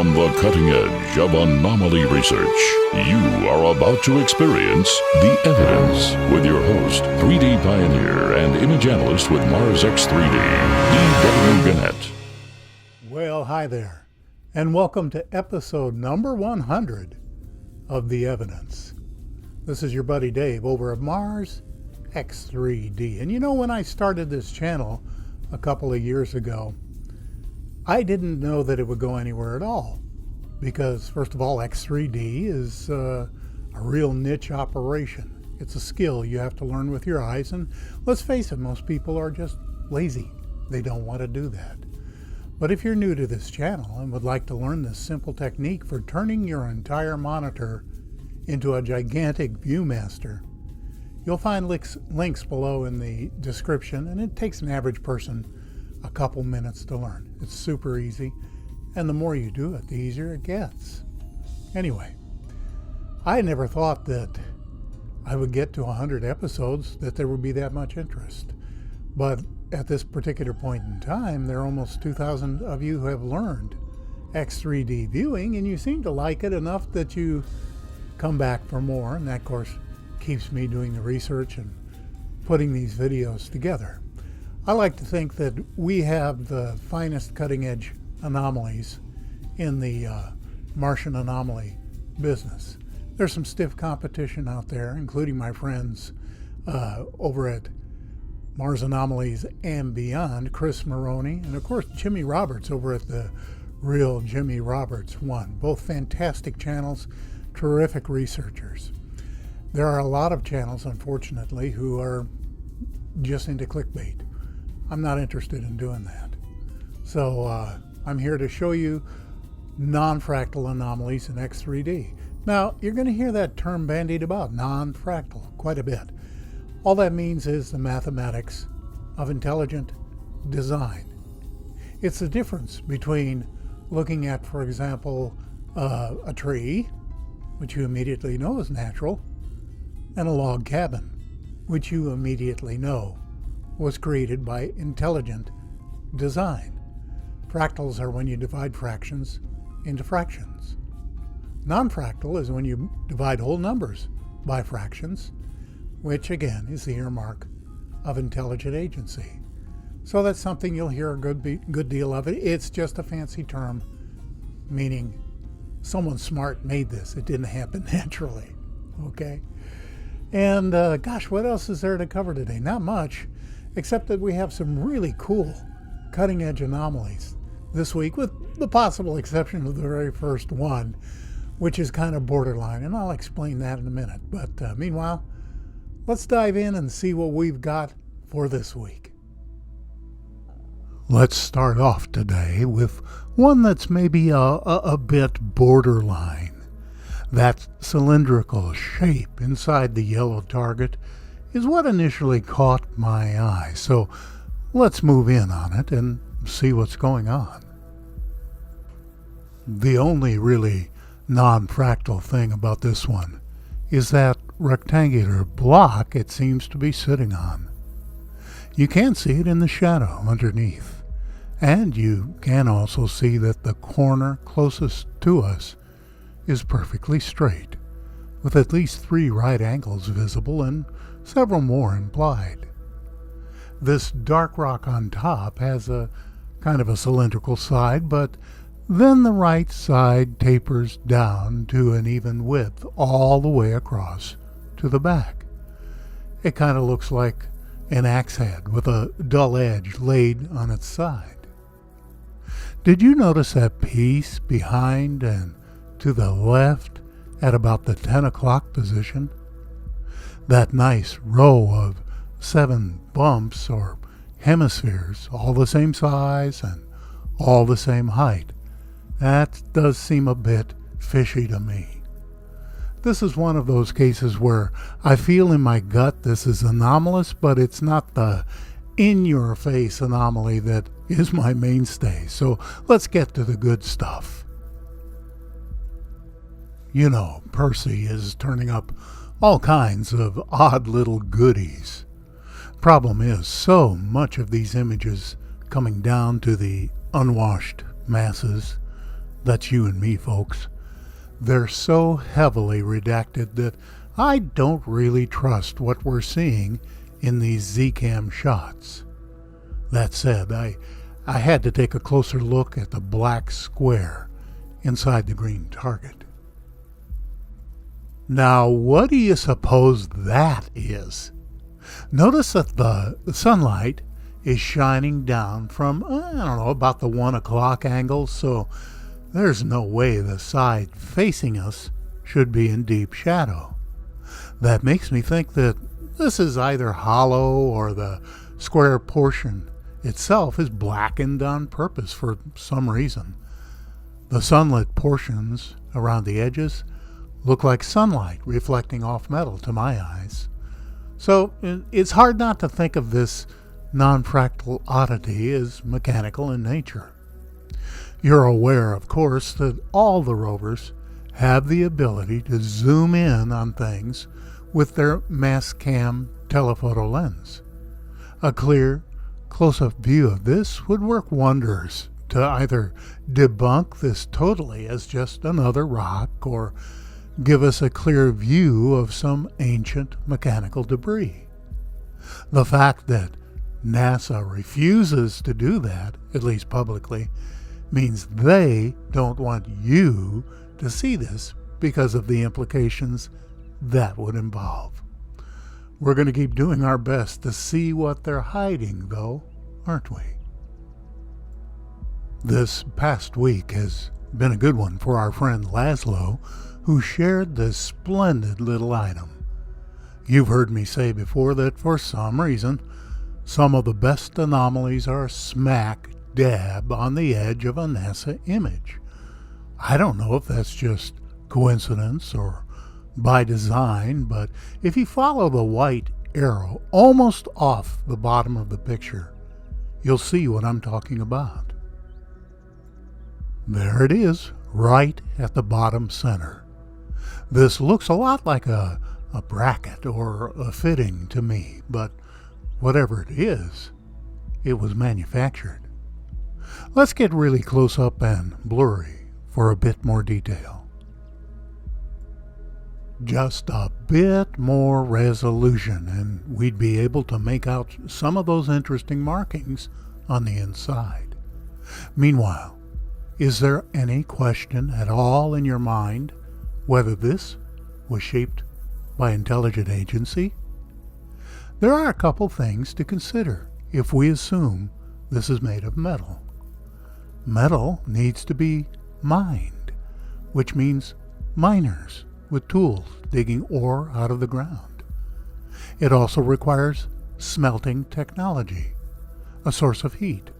On the cutting edge of anomaly research, you are about to experience The Evidence with your host, 3D pioneer and image analyst with Mars X3D, E.W. Gannett. Well, hi there, and welcome to episode number 100 of The Evidence. This is your buddy Dave over at Mars X3D. And you know, when I started this channel a couple of years ago, I didn't know that it would go anywhere at all. Because, first of all, X3D is a real niche operation. It's a skill you have to learn with your eyes. And let's face it, most people are just lazy. They don't want to do that. But if you're new to this channel and would like to learn this simple technique for turning your entire monitor into a gigantic ViewMaster, you'll find links below in the description, and it takes an average person a couple minutes to learn. It's super easy, and the more you do it, the easier it gets. Anyway, I never thought that I would get to 100 episodes, that there would be that much interest. But at this particular point in time, there are almost 2,000 of you who have learned X3D viewing, and you seem to like it enough that you come back for more, and that, of course, keeps me doing the research and putting these videos together. I like to think that we have the finest cutting-edge anomalies in the Martian anomaly business. There's some stiff competition out there, including my friends over at Mars Anomalies and Beyond, Chris Maroney, and of course Jimmy Roberts over at the Real Jimmy Roberts 1. Both fantastic channels, terrific researchers. There are a lot of channels, unfortunately, who are just into clickbait. I'm not interested in doing that. So I'm here to show you non-fractal anomalies in X3D. Now, you're going to hear that term bandied about, non-fractal, quite a bit. All that means is the mathematics of intelligent design. It's the difference between looking at, for example, a tree, which you immediately know is natural, and a log cabin, which you immediately know was created by intelligent design. Fractals are when you divide fractions into fractions. Non-fractal is when you divide whole numbers by fractions, which again is the earmark of intelligent agency. So that's something you'll hear a good deal of. It's just a fancy term, meaning someone smart made this. It didn't happen naturally, okay? And gosh, what else is there to cover today? Not much, except that we have some really cool cutting-edge anomalies this week, with the possible exception of the very first one, which is kind of borderline, and I'll explain that in a minute. But meanwhile, let's dive in and see what we've got for this week. Let's start off today with one that's maybe a bit borderline. That cylindrical shape inside the yellow target is what initially caught my eye. So let's move in on it and see what's going on. The only really non-fractal thing about this one is that rectangular block it seems to be sitting on. You can see it in the shadow underneath, and you can also see that the corner closest to us is perfectly straight, with at least 3 right angles visible and several more implied. This dark rock on top has a kind of a cylindrical side, but then the right side tapers down to an even width all the way across to the back. It kind of looks like an axe head with a dull edge laid on its side. Did you notice that piece behind and to the left at about the 10 o'clock position? That nice row of 7 bumps or hemispheres, all the same size and all the same height. That does seem a bit fishy to me. This is one of those cases where I feel in my gut this is anomalous, but it's not the in-your-face anomaly that is my mainstay. So let's get to the good stuff. You know, Percy is turning up all kinds of odd little goodies. Problem is, so much of these images coming down to the unwashed masses That's you and me, folks. They're so heavily redacted that I don't really trust what we're seeing in these Z-cam shots. That said, I had to take a closer look at the black square inside the green target. Now, what do you suppose that is? Notice that the sunlight is shining down from, about the 1 o'clock angle, so there's no way the side facing us should be in deep shadow. That makes me think that this is either hollow or the square portion itself is blackened on purpose for some reason. The sunlit portions around the edges look like sunlight reflecting off metal to my eyes. So it's hard not to think of this non-fractal oddity as mechanical in nature. You're aware, of course, that all the rovers have the ability to zoom in on things with their mass cam telephoto lens. A clear, close-up view of this would work wonders to either debunk this totally as just another rock or give us a clear view of some ancient mechanical debris. The fact that NASA refuses to do that, at least publicly, means they don't want you to see this because of the implications that would involve. We're going to keep doing our best to see what they're hiding, though, aren't we? This past week has been a good one for our friend Laszlo, who shared this splendid little item. You've heard me say before that for some reason, some of the best anomalies are smack dab on the edge of a NASA image. I don't know if that's just coincidence or by design, but if you follow the white arrow almost off the bottom of the picture, you'll see what I'm talking about. There it is, right at the bottom center. This looks a lot like a bracket or a fitting to me, but whatever it is, it was manufactured. Let's get really close up and blurry for a bit more detail. Just a bit more resolution and we'd be able to make out some of those interesting markings on the inside. Meanwhile, is there any question at all in your mind whether this was shaped by intelligent agency? There are a couple things to consider if we assume this is made of metal. Metal needs to be mined, which means miners with tools digging ore out of the ground. It also requires smelting technology, a source of heat,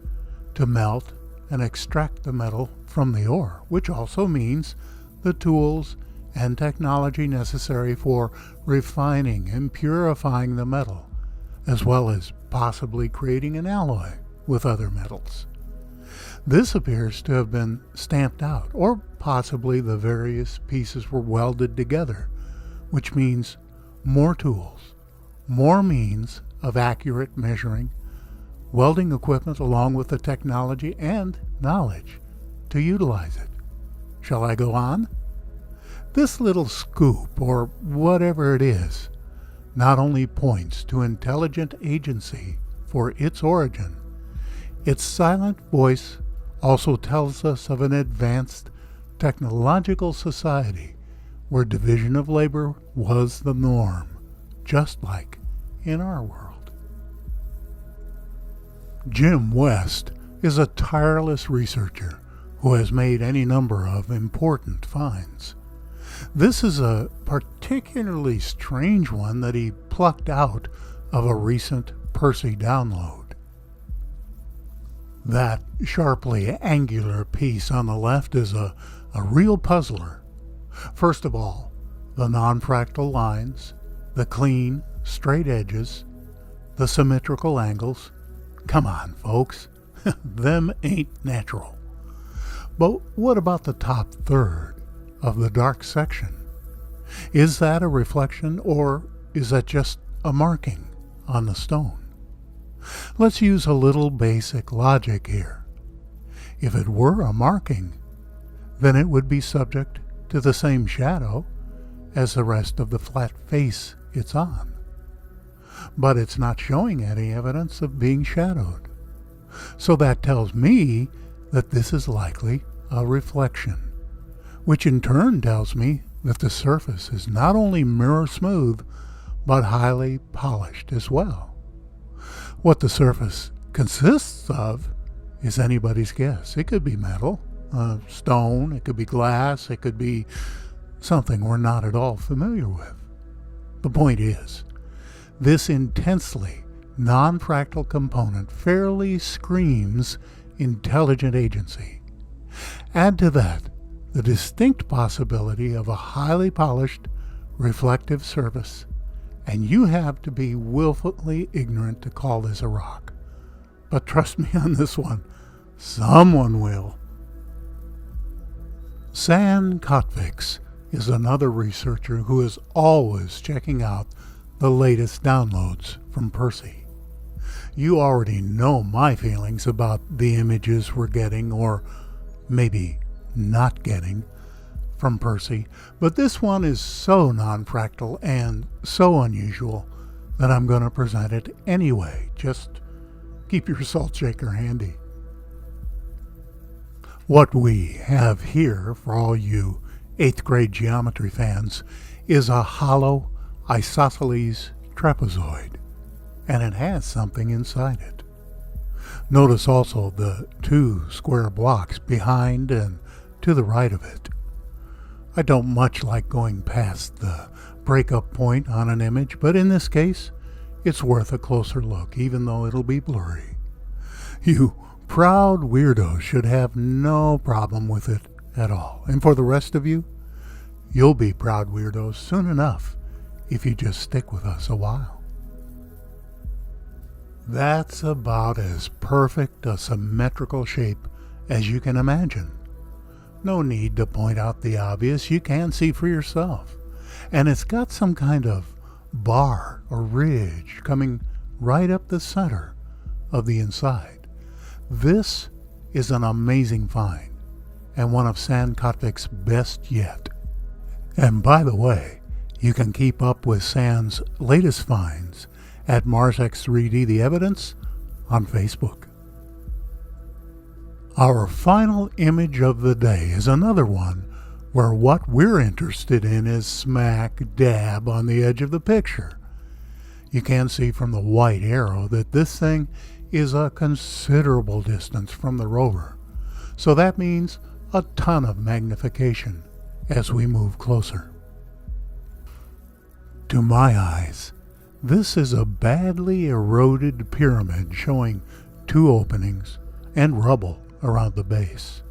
to melt and extract the metal from the ore, which also means the tools and technology necessary for refining and purifying the metal, as well as possibly creating an alloy with other metals. This appears to have been stamped out, or possibly the various pieces were welded together, which means more tools, more means of accurate measuring, welding equipment along with the technology and knowledge to utilize it. Shall I go on? This little scoop, or whatever it is, not only points to intelligent agency for its origin, its silent voice also tells us of an advanced technological society where division of labor was the norm, just like in our world. Jim West is a tireless researcher who has made any number of important finds. This is a particularly strange one that he plucked out of a recent Percy download. That sharply angular piece on the left is a real puzzler. First of all, the non-fractal lines, the clean, straight edges, the symmetrical angles. Come on, folks, them ain't natural. But what about the top third of the dark section? Is that a reflection, or is that just a marking on the stone? Let's use a little basic logic here. If it were a marking, then it would be subject to the same shadow as the rest of the flat face it's on. But it's not showing any evidence of being shadowed. So that tells me that this is likely a reflection, which in turn tells me that the surface is not only mirror smooth, but highly polished as well. What the surface consists of is anybody's guess. It could be metal, stone, it could be glass, it could be something we're not at all familiar with. The point is, this intensely non-fractal component fairly screams intelligent agency. Add to that the distinct possibility of a highly polished, reflective surface, and you have to be willfully ignorant to call this a rock. But trust me on this one, someone will. San Kotvix is another researcher who is always checking out the latest downloads from Percy. You already know my feelings about the images we're getting, or maybe not getting, from Percy, but this one is so non-fractal and so unusual that I'm going to present it anyway. Just keep your salt shaker handy. What we have here, for all you 8th grade geometry fans, is a hollow isosceles trapezoid, and it has something inside it. Notice also the 2 square blocks behind and to the right of it. I don't much like going past the breakup point on an image, but in this case, it's worth a closer look, even though it'll be blurry. You proud weirdos should have no problem with it at all. And for the rest of you, you'll be proud weirdos soon enough if you just stick with us a while. That's about as perfect a symmetrical shape as you can imagine. No need to point out the obvious, you can see for yourself. And it's got some kind of bar or ridge coming right up the center of the inside. This is an amazing find, and one of San Kotvic's best yet. And by the way, you can keep up with San's latest finds at MarsX3D The Evidence on Facebook. Our final image of the day is another one where what we're interested in is smack dab on the edge of the picture. You can see from the white arrow that this thing is a considerable distance from the rover, so that means a ton of magnification as we move closer. To my eyes, this is a badly eroded pyramid showing 2 openings and rubble around the base.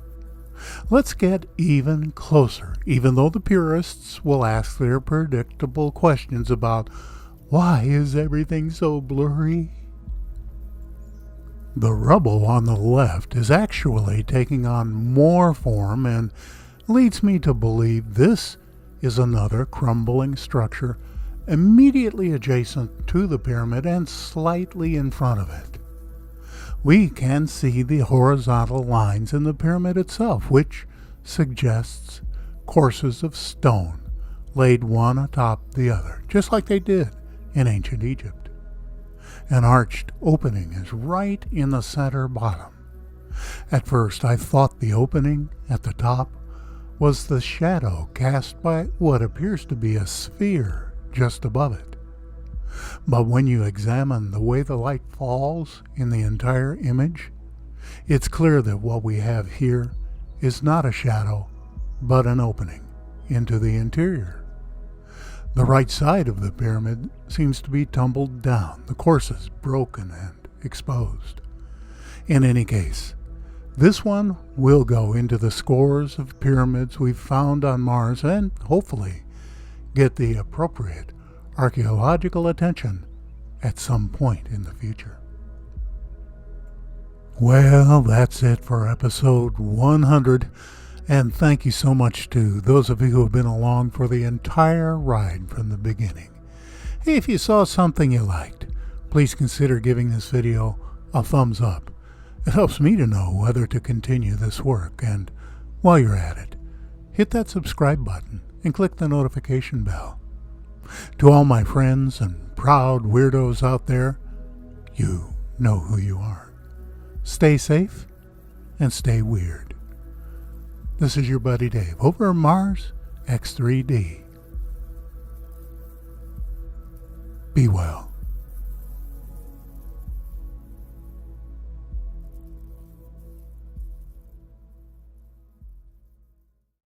Let's get even closer, even though the purists will ask their predictable questions about why is everything so blurry? The rubble on the left is actually taking on more form and leads me to believe this is another crumbling structure immediately adjacent to the pyramid and slightly in front of it. We can see the horizontal lines in the pyramid itself, which suggests courses of stone laid one atop the other, just like they did in ancient Egypt. An arched opening is right in the center bottom. At first I thought the opening at the top was the shadow cast by what appears to be a sphere just above it. But when you examine the way the light falls in the entire image, it's clear that what we have here is not a shadow, but an opening into the interior. The right side of the pyramid seems to be tumbled down, the courses broken and exposed. In any case, this one will go into the scores of pyramids we've found on Mars and hopefully get the appropriate archaeological attention at some point in the future. Well, that's it for episode 100, and thank you so much to those of you who have been along for the entire ride from the beginning. Hey, if you saw something you liked, please consider giving this video a thumbs up. It helps me to know whether to continue this work, and while you're at it, hit that subscribe button and click the notification bell. To all my friends and proud weirdos out there, you know who you are. Stay safe and stay weird. This is your buddy Dave over at Mars X3D. Be well.